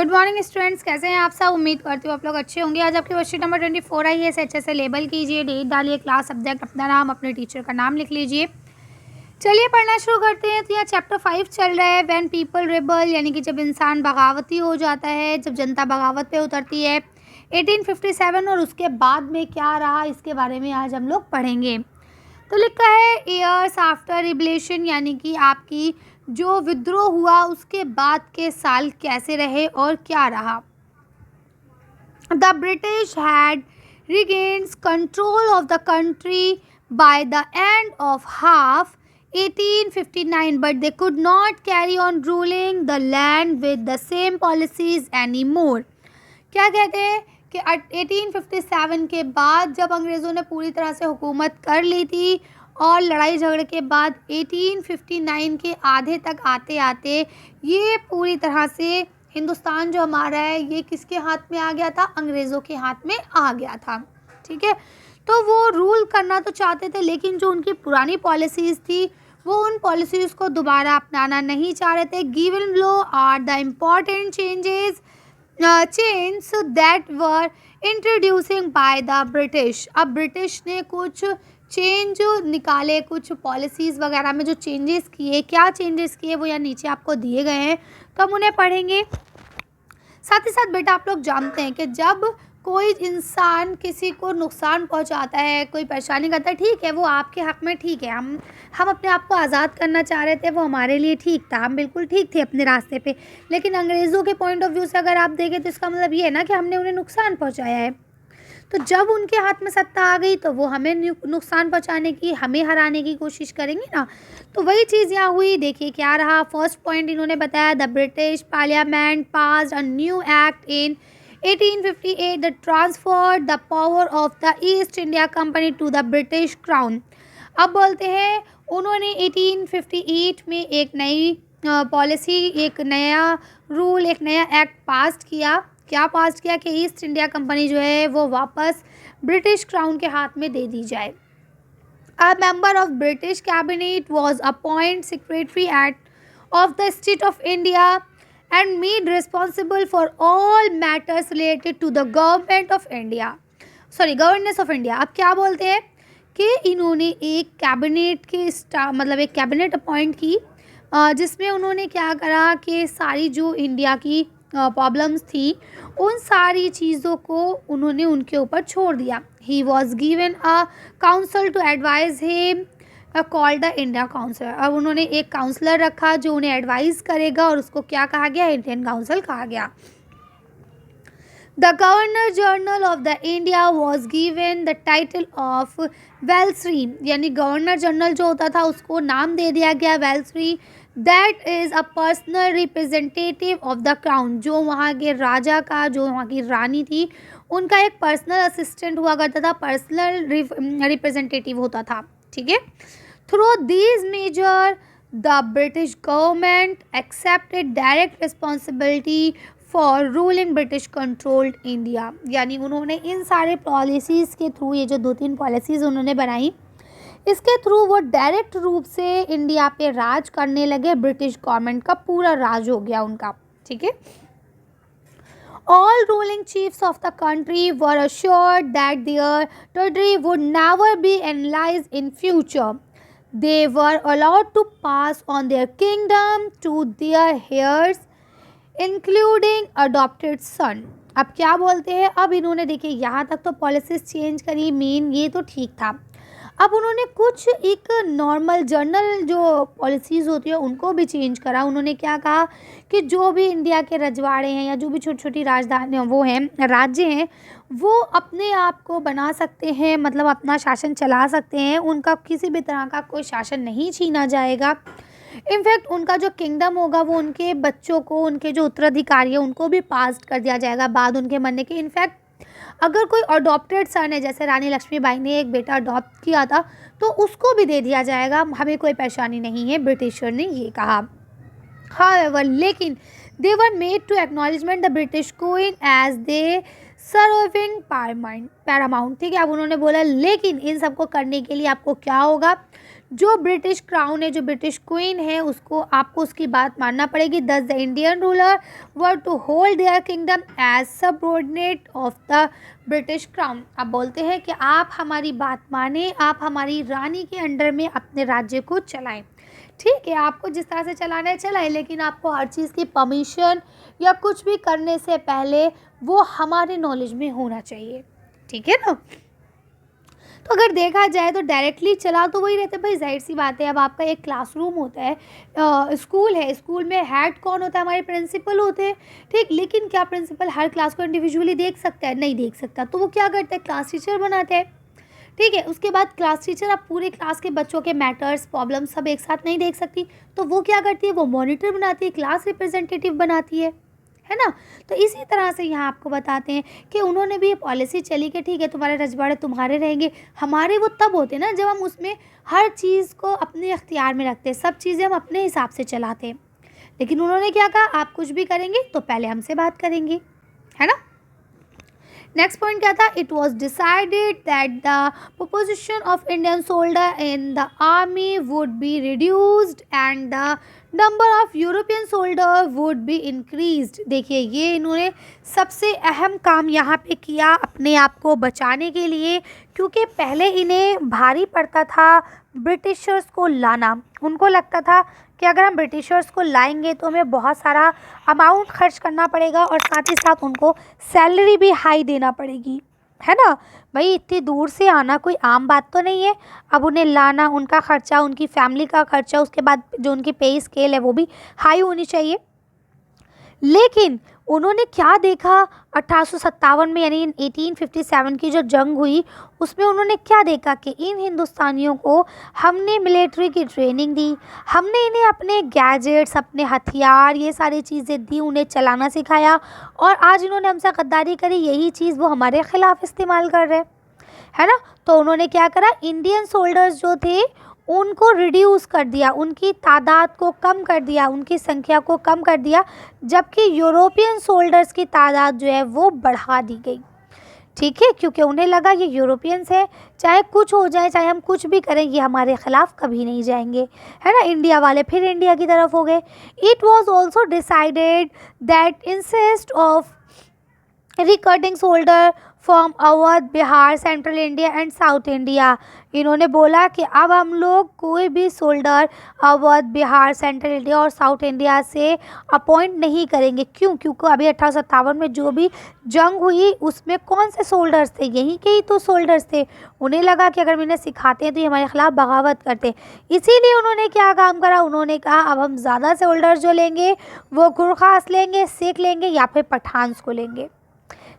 Good morning students, कैसे हैं आप सब। उम्मीद करती हूँ आप लोग अच्छे होंगे। आज आपकी वर्कशीट नंबर 24 आई है। इसे अच्छे से लेबल कीजिए, डेट डालिए, क्लास, सब्जेक्ट, अपना नाम, अपने टीचर का नाम लिख लीजिए। चलिए पढ़ना शुरू करते हैं। तो यहाँ चैप्टर 5 चल रहा है, व्हेन पीपल रिबल, यानी कि जब इंसान बगावती हो जाता है, जब जनता बगावत पे उतरती है। 1857 और उसके बाद में क्या रहा, इसके बारे में आज हम लोग पढ़ेंगे। तो लिखा है ईयर्स आफ्टर रिबलेशन, यानी कि आपकी जो विद्रोह हुआ उसके बाद के साल कैसे रहे और क्या रहा। The British had regained control of the country by the end of half 1859, but they could not carry on ruling the land with the same policies anymore. क्या कहते हैं कि 1857 के बाद जब अंग्रेज़ों ने पूरी तरह से हुकूमत कर ली थी और लड़ाई झगड़े के बाद 1859 के आधे तक आते आते ये पूरी तरह से हिंदुस्तान जो हमारा है ये किसके हाथ में आ गया था, अंग्रेज़ों के हाथ में आ गया था। ठीक है, तो वो रूल करना तो चाहते थे, लेकिन जो उनकी पुरानी पॉलिसीज़ थी वो उन पॉलिसीज़ को दोबारा अपनाना नहीं चाह रहे थे। Given below are the important changes that were introducing by the British. अब ब्रिटिश ने कुछ चेंज निकाले, कुछ पॉलिसीज़ वगैरह में जो चेंजेस किए, क्या चेंजेस किए वो यहाँ नीचे आपको दिए गए हैं, तो हम उन्हें पढ़ेंगे। साथ ही साथ बेटा आप लोग जानते हैं कि जब कोई इंसान किसी को नुकसान पहुंचाता है, कोई परेशानी करता है, ठीक है वो आपके हक़ में ठीक है। हम अपने आप को आज़ाद करना चाह रहे थे, वो हमारे लिए ठीक था, हम बिल्कुल ठीक थे अपने रास्ते पे। लेकिन अंग्रेज़ों के पॉइंट ऑफ व्यू से अगर आप देखें तो इसका मतलब ये है ना कि हमने उन्हें नुकसान पहुँचाया है। तो जब उनके हाथ में सत्ता आ गई तो वो हमें नुकसान पहुंचाने की, हमें हराने की कोशिश करेंगे ना। तो वही चीज़ यहाँ हुई। देखिए क्या रहा। फर्स्ट पॉइंट इन्होंने बताया, the British parliament passed a new act in 1858 that transferred the power of the East India Company to the British crown. अब बोलते हैं उन्होंने 1858 में एक नई पॉलिसी, एक नया रूल, एक नया एक्ट पास किया। क्या पास किया कि ईस्ट इंडिया कंपनी जो है वो वापस ब्रिटिश क्राउन के हाथ में दे दी जाए। A member of British cabinet was appointed secretary at of the state of India and made responsible for all matters related to the government of India, governance of India. अब क्या बोलते हैं कि इन्होंने एक कैबिनेट के मतलब एक कैबिनेट अपॉइंट की, जिसमें उन्होंने क्या करा कि सारी जो इंडिया की प्रॉब्लम्स थी उन सारी चीज़ों को उन्होंने उनके ऊपर छोड़ दिया। He was given a council to advise him called the India council. अब उन्होंने एक काउंसलर रखा जो उन्हें एडवाइस करेगा और उसको क्या कहा गया, इंडियन काउंसिल कहा गया। The governor general of the India was given the title of viceroy, यानी गवर्नर जनरल जो होता था उसको नाम दे दिया गया viceroy. That is a personal representative of the crown, जो वहाँ के राजा का, जो वहाँ की रानी थी उनका एक पर्सनल असिस्टेंट हुआ करता था, पर्सनल रिप्रेजेंटेटिव होता था। ठीक है, through these measure the British government accepted direct responsibility for ruling British controlled India, यानी उन्होंने इन सारे पॉलिसीज़ के थ्रू, ये जो 2-3 पॉलिसीज़ उन्होंने बनाई, इसके थ्रू वो डायरेक्ट रूप से इंडिया पे राज करने लगे। ब्रिटिश गवर्नमेंट का पूरा राज हो गया उनका। ठीक है, all ruling chiefs of the country were assured that their territory would never be analyzed in future. They were allowed to pass on their kingdom to their heirs, including adopted son. अब क्या बोलते हैं, अब इन्होंने देखिए यहाँ तक तो पॉलिसीज चेंज करी, मेन ये तो ठीक था। अब उन्होंने कुछ एक नॉर्मल जनरल जो पॉलिसीज़ होती है उनको भी चेंज करा। उन्होंने क्या कहा कि जो भी इंडिया के रजवाड़े हैं या जो भी छोटी छोटी राजधानी वो हैं, राज्य हैं, वो अपने आप को बना सकते हैं, मतलब अपना शासन चला सकते हैं, उनका किसी भी तरह का कोई शासन नहीं छीना जाएगा। इनफैक्ट उनका जो किंगडम होगा वो उनके बच्चों को, उनके जो उत्तराधिकारी है उनको भी पास कर दिया जाएगा बाद उनके मरने के। इनफैक्ट अगर कोई अडॉप्टेड सन है, जैसे रानी लक्ष्मीबाई ने एक बेटा अडॉप्ट किया था, तो उसको भी दे दिया जाएगा, हमें कोई परेशानी नहीं है, ब्रिटिशर ने ये कहा। However, लेकिन they were made to acknowledgement the British queen as the sovereign paramount. ठीक है, अब उन्होंने बोला लेकिन इन सबको करने के लिए आपको क्या होगा, जो ब्रिटिश क्राउन है, जो ब्रिटिश क्वीन है, उसको आपको उसकी बात मानना पड़ेगी। Thus the Indian ruler were to hold their kingdom as subordinate of the British crown. आप बोलते हैं कि आप हमारी बात माने, आप हमारी रानी के अंडर में अपने राज्य को चलाएं। ठीक है, आपको जिस तरह से चलाना है चलाएं, लेकिन आपको हर चीज़ की परमिशन या कुछ भी करने से पहले वो हमारे नॉलेज में होना चाहिए। ठीक है ना। तो अगर देखा जाए तो डायरेक्टली चला तो वही रहता है भाई, जाहिर सी बात है। अब आपका एक क्लासरूम होता है, स्कूल है, स्कूल में हेड कौन होता है? हमारे प्रिंसिपल होते हैं। ठीक, लेकिन क्या प्रिंसिपल हर क्लास को इंडिविजुअली देख सकता है? नहीं देख सकता। तो वो क्या करता है? क्लास टीचर बनाते हैं। ठीक है, उसके बाद क्लास टीचर अब पूरे क्लास के बच्चों के मैटर्स, प्रॉब्लम सब एक साथ नहीं देख सकती, तो वो क्या करती है? वो मॉनिटर बनाती है, क्लास रिप्रेजेंटेटिव बनाती है ना। तो इसी तरह से यहाँ आपको बताते हैं कि उन्होंने भी ये पॉलिसी चली कि ठीक है, तुम्हारे रजवाड़े तुम्हारे रहेंगे, हमारे वो तब होते हैं ना जब हम उसमें हर चीज़ को अपने अख्तियार में रखते हैं, सब चीज़ें हम अपने हिसाब से चलाते हैं। लेकिन उन्होंने क्या कहा? आप कुछ भी करेंगे तो पहले हमसे बात करेंगे, है ना। नेक्स्ट पॉइंट क्या था? It was decided that the proposition of Indian soldier in the army would be reduced and the number of European soldier would be increased. देखिए, ये इन्होंने सबसे अहम काम यहाँ पे किया अपने आप को बचाने के लिए, क्योंकि पहले इन्हें भारी पड़ता था ब्रिटिशर्स को लाना। उनको लगता था कि अगर हम ब्रिटिशर्स को लाएंगे तो हमें बहुत सारा अमाउंट खर्च करना पड़ेगा और साथ ही साथ उनको सैलरी भी हाई देना पड़ेगी, है ना। भाई इतनी दूर से आना कोई आम बात तो नहीं है। अब उन्हें लाना, उनका खर्चा, उनकी फैमिली का खर्चा, उसके बाद जो उनकी पे स्केल है वो भी हाई होनी चाहिए। लेकिन उन्होंने क्या देखा 1857 में, यानी 1857 की जो जंग हुई उसमें उन्होंने क्या देखा कि इन हिंदुस्तानियों को हमने मिलिट्री की ट्रेनिंग दी, हमने इन्हें अपने गैजेट्स, अपने हथियार, ये सारी चीज़ें दी, उन्हें चलाना सिखाया, और आज इन्होंने हमसे गद्दारी करी, यही चीज़ वो हमारे ख़िलाफ़ इस्तेमाल कर रहे हैं, है ना। तो उन्होंने क्या करा? इंडियन सोल्जर्स जो थे उनको रिड्यूस कर दिया, उनकी तादाद को कम कर दिया, उनकी संख्या को कम कर दिया, जबकि यूरोपियन सोल्जर्स की तादाद जो है वो बढ़ा दी गई। ठीक है, क्योंकि उन्हें लगा ये यूरोपियंस है, चाहे कुछ हो जाए, चाहे हम कुछ भी करें, ये हमारे ख़िलाफ़ कभी नहीं जाएंगे, है ना। इंडिया वाले फिर इंडिया की तरफ हो गए। It was also decided that instead of recruiting soldier from Awadh, Bihar, central India and south India. इन्होंने बोला कि अब हम लोग कोई भी soldier Awadh, Bihar, central India और साउथ इंडिया से अपॉइंट नहीं करेंगे। क्यों? क्योंकि अभी 1857 में जो भी जंग हुई उसमें कौन से सोल्डर्स थे? यहीं के ही तो सोल्डर्स थे। उन्हें लगा कि अगर हम इन्हें सिखाते हैं तो ये हमारे खिलाफ बगावत करते हैं। इसीलिए उन्होंने क्या काम करा? उन्होंने कहा अब हम ज़्यादा सोल्डर्स जो लेंगे वो गुरखास लेंगे, सिख लेंगे या फिर पठान्स को लेंगे।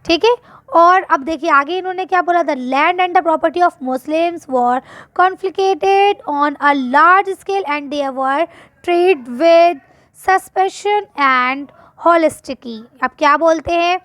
ठीक है, और अब देखिए आगे इन्होंने क्या बोला? The land and the property of Muslims were confiscated on a large scale and they were treat with suspicion and हॉलिस्टिकी। अब क्या बोलते हैं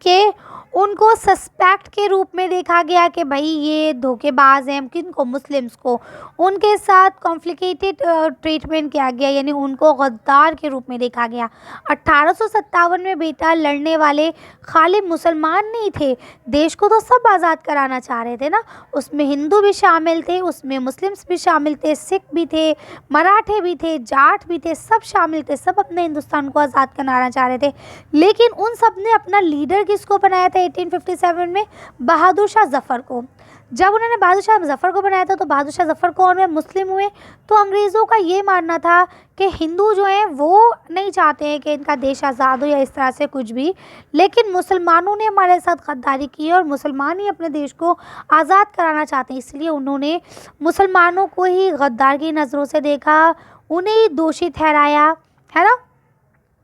कि उनको सस्पेक्ट के रूप में देखा गया कि भाई ये धोखेबाज हैं। किनको? मुस्लिम्स को। उनके साथ कॉम्प्लिकेटेड ट्रीटमेंट किया गया, यानी उनको गद्दार के रूप में देखा गया। 1857 में बेटा लड़ने वाले खाली मुसलमान नहीं थे, देश को तो सब आज़ाद कराना चाह रहे थे ना। उसमें हिंदू भी शामिल थे, उसमें मुस्लिम्स भी शामिल थे, सिख भी थे, मराठे भी थे, जाट भी थे, सब शामिल थे, सब अपने हिंदुस्तान को आज़ाद कराना चाह रहे थे। लेकिन उन सब ने अपना लीडर किसको बनाया था 1857 में? बहादुर शाह जफ़र को। जब उन्होंने बहादुर शाह जफ़र को बनाया था तो बहादुर शाह जफ़र कौन हुए? मुस्लिम हुए। तो अंग्रेज़ों का ये मानना था कि हिंदू जो हैं वो नहीं चाहते हैं कि इनका देश आज़ाद हो या इस तरह से कुछ भी, लेकिन मुसलमानों ने हमारे साथ गद्दारी की और मुसलमान ही अपने देश को आज़ाद कराना चाहते हैं, इसलिए उन्होंने मुसलमानों को ही गद्दार की नज़रों से देखा, उन्हें ही दोषी ठहराया, है ना।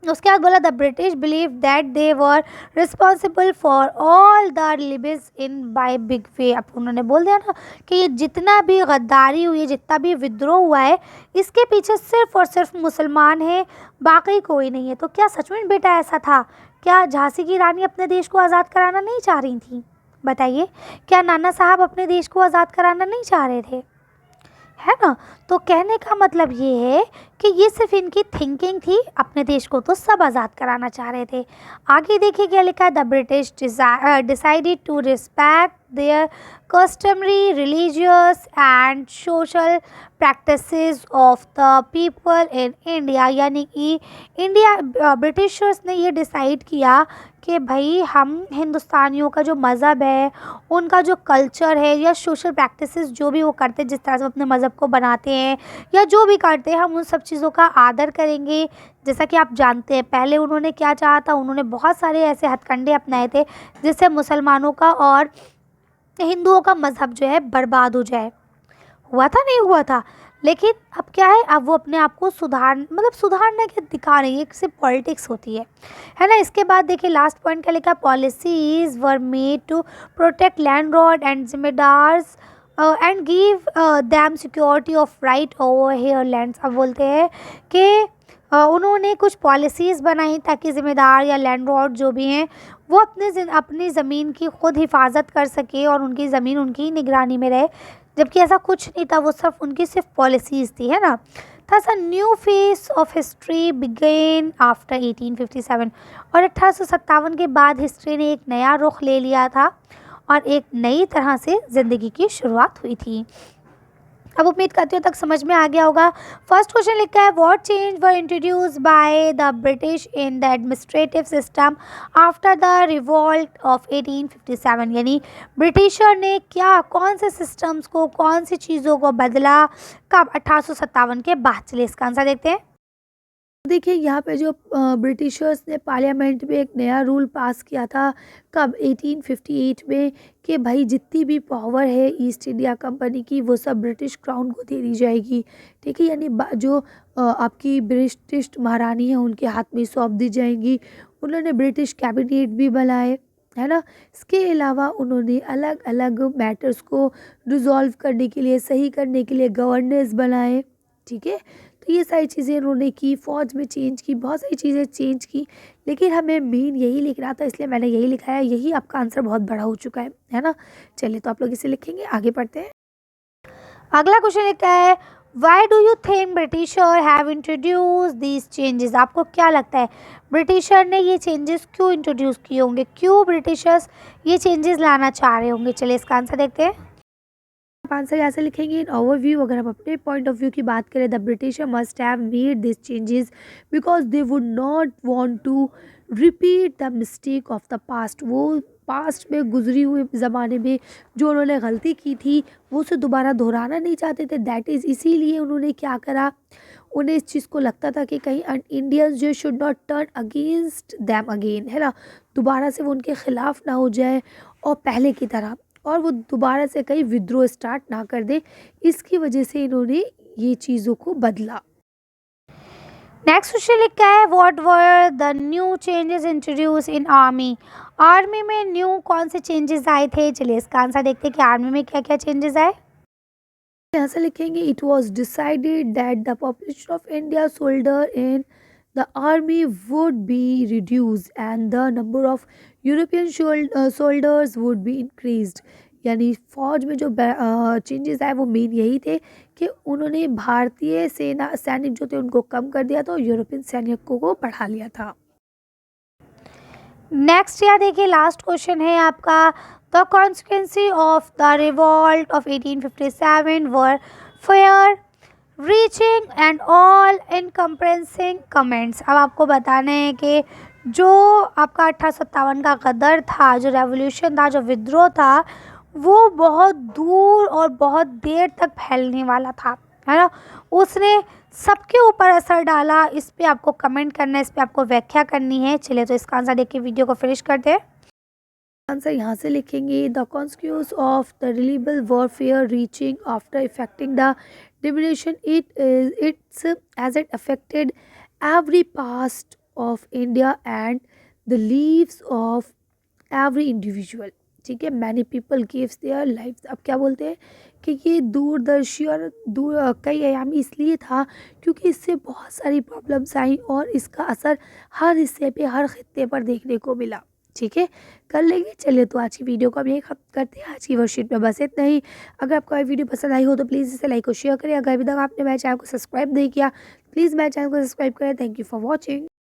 उसके बाद बोला the British believe that they were responsible for all the rebels in by big way. अब उन्होंने बोल दिया ना कि ये जितना भी गद्दारी हुई है, जितना भी विद्रोह हुआ है, इसके पीछे सिर्फ़ और सिर्फ मुसलमान हैं, बाकी कोई नहीं है। तो क्या सच में बेटा ऐसा था? क्या झांसी की रानी अपने देश को आज़ाद कराना नहीं चाह रही थी? बताइए, क्या नाना साहब अपने देश को आज़ाद कराना नहीं चाह रहे थे? है ना। तो कहने का मतलब ये है कि ये सिर्फ इनकी थिंकिंग थी, अपने देश को तो सब आज़ाद कराना चाह रहे थे। आगे देखिए क्या लिखा है, the British decided to respect their customary religious and social practices of the people in India, यानी कि इंडिया ब्रिटिशर्स ने ये डिसाइड किया कि भाई हम हिंदुस्तानियों का जो मज़हब है, उनका जो कल्चर है या सोशल प्रैक्टिसेस जो भी वो करते हैं, जिस तरह से वो अपने मज़हब को बनाते हैं या जो भी करते हैं, हम उन सब चीज़ों का आदर करेंगे। जैसा कि आप जानते हैं पहले उन्होंने क्या चाहा था, उन्होंने बहुत सारे ऐसे हथकंडे अपनाए थे जिससे मुसलमानों का और हिंदुओं का मज़हब जो है बर्बाद हो जाए। हुआ था, नहीं हुआ था, लेकिन अब क्या है, अब वो अपने आप को सुधारने के दिखा रही है, सिर्फ पॉलिटिक्स होती है ना। इसके बाद देखिए लास्ट पॉइंट क्या लिखा, policies were made to protect landlord and zamindars and give them security of right over their lands. अब बोलते हैं कि उन्होंने कुछ पॉलिसीज़ बनाई ताकि ज़िम्मेदार या लैंडलॉर्ड जो भी हैं वो अपनी ज़मीन की खुद हिफाजत कर सके और उनकी ज़मीन उनकी निगरानी में रहे, जबकि ऐसा कुछ नहीं था, वो सिर्फ पॉलिसीज़ थी, है ना। Thus a new face of history began after 1857, और 1857 के बाद हिस्ट्री ने एक नया रुख ले लिया था और एक नई तरह से ज़िंदगी की शुरुआत हुई थी। अब उम्मीद करती हूँ तक समझ में आ गया होगा। फर्स्ट क्वेश्चन लिखा है, what change were introduce by the British in the administrative system after the revolt of 1857, यानी ब्रिटिशर ने कौन से सिस्टम्स को, कौन सी चीज़ों को बदला, कब, 1857 के बाद। चलिए इसका आंसर देखते हैं। देखिए यहाँ पे जो ब्रिटिशर्स ने पार्लियामेंट में एक नया रूल पास किया था, कब, 1858 में, कि भाई जितनी भी पावर है ईस्ट इंडिया कंपनी की वो सब ब्रिटिश क्राउन को दे दी जाएगी। ठीक है, यानी जो आपकी ब्रिटिश महारानी है उनके हाथ में सौंप दी जाएंगी। उन्होंने ब्रिटिश कैबिनेट भी बनाए, है ना। इसके अलावा उन्होंने अलग अलग मैटर्स को रिजॉल्व करने के लिए, सही करने के लिए गवर्नर्स बनाए। ठीक है, तो ये सारी चीज़ें उन्होंने की, फ़ौज में चेंज की, बहुत सारी चीज़ें चेंज की, लेकिन हमें मेन यही लिखना था, इसलिए मैंने यही लिखा है। यही आपका आंसर बहुत बड़ा हो चुका है ना। चलिए तो आप लोग इसे लिखेंगे, आगे पढ़ते हैं। अगला क्वेश्चन लिखा है, why do you think britisher have introduce these changes. आपको क्या लगता है ब्रिटिशर ने ये चेंजेस क्यों इंट्रोड्यूस किए होंगे, क्यों ब्रिटिशर्स ये चेंजेस लाना चाह रहे होंगे। चलिए इसका आंसर देखते हैं। आंसर यहाँ से लिखेंगे, इन ओवरव्यू, अगर हम अपने पॉइंट ऑफ व्यू की बात करें, the Britisher must have made this changes because they would not want to repeat the mistake of the past. वो पास्ट में गुजरी हुए ज़माने में जो उन्होंने गलती की थी वो उसे दोबारा दोहराना नहीं चाहते थे। दैट इज़ इसीलिए उन्होंने क्या करा, उन्हें इस चीज़ को लगता था कि कहीं इंडियंस जो should not turn against them again, है ना, दोबारा से वो उनके ख़िलाफ़ ना हो जाए और पहले की तरह, और वो दोबारा से कहीं विद्रोह स्टार्ट ना कर दे। इसकी वजह से इन्होंने ये चीज़ों को बदला। नेक्स्ट क्वेश्चन लिखा है, what were the new changes introduce in army. Army में न्यू कौन से चेंजेस आए थे। चलिए इसका आंसर देखते हैं कि आर्मी में क्या क्या चेंजेस आए। यहाँ से लिखेंगे, it was decided that the population of India soldier in the army would be reduced and the number of European soldiers would be increased। यानी फौज में जो चेंजेस आए वो मेन यही थे कि उन्होंने भारतीय सैनिक जो थे उनको कम कर दिया था और यूरोपियन सैनिकों को बढ़ा लिया था। नेक्स्ट यहाँ देखिए लास्ट क्वेश्चन है आपका, the consequences of the revolt of 1857 were far reaching and all encompassing comments. अब आपको बताना है कि जो आपका 1857 का गदर था, जो रेवोल्यूशन था, जो विद्रोह था, वो बहुत दूर और बहुत देर तक फैलने वाला था, है ना। उसने सबके ऊपर असर डाला। इस पे आपको कमेंट करना है, इस पे आपको व्याख्या करनी है। चलिए तो इसका आंसर देख के वीडियो को फिनिश करते हैं। आंसर यहाँ से लिखेंगे, the consequence of the reliable warfare reaching after affecting the diminution it's as it affected every past of India and the lives of every individual। ठीक है, many people gives their lifes. अब क्या बोलते हैं कि ये दूरदर्शी और कई अयामी इसलिए था क्योंकि इससे बहुत सारी प्रॉब्लम्स आई और इसका असर हर हिस्से पे, हर खित्ते पर देखने को मिला। ठीक है, कर लेंगे। चलिए तो आज की वीडियो को हम यही खत्म करते हैं। आज की वर्कशीट में बस इतना ही। अगर आपको वीडियो पसंद आई हो तो प्लीज़ इसे लाइक और शेयर करें। अगर अभी तक आपने मेरे चैनल को सब्सक्राइब नहीं किया प्लीज़ मेरे चैनल को सब्सक्राइब करें। Thank you for watching.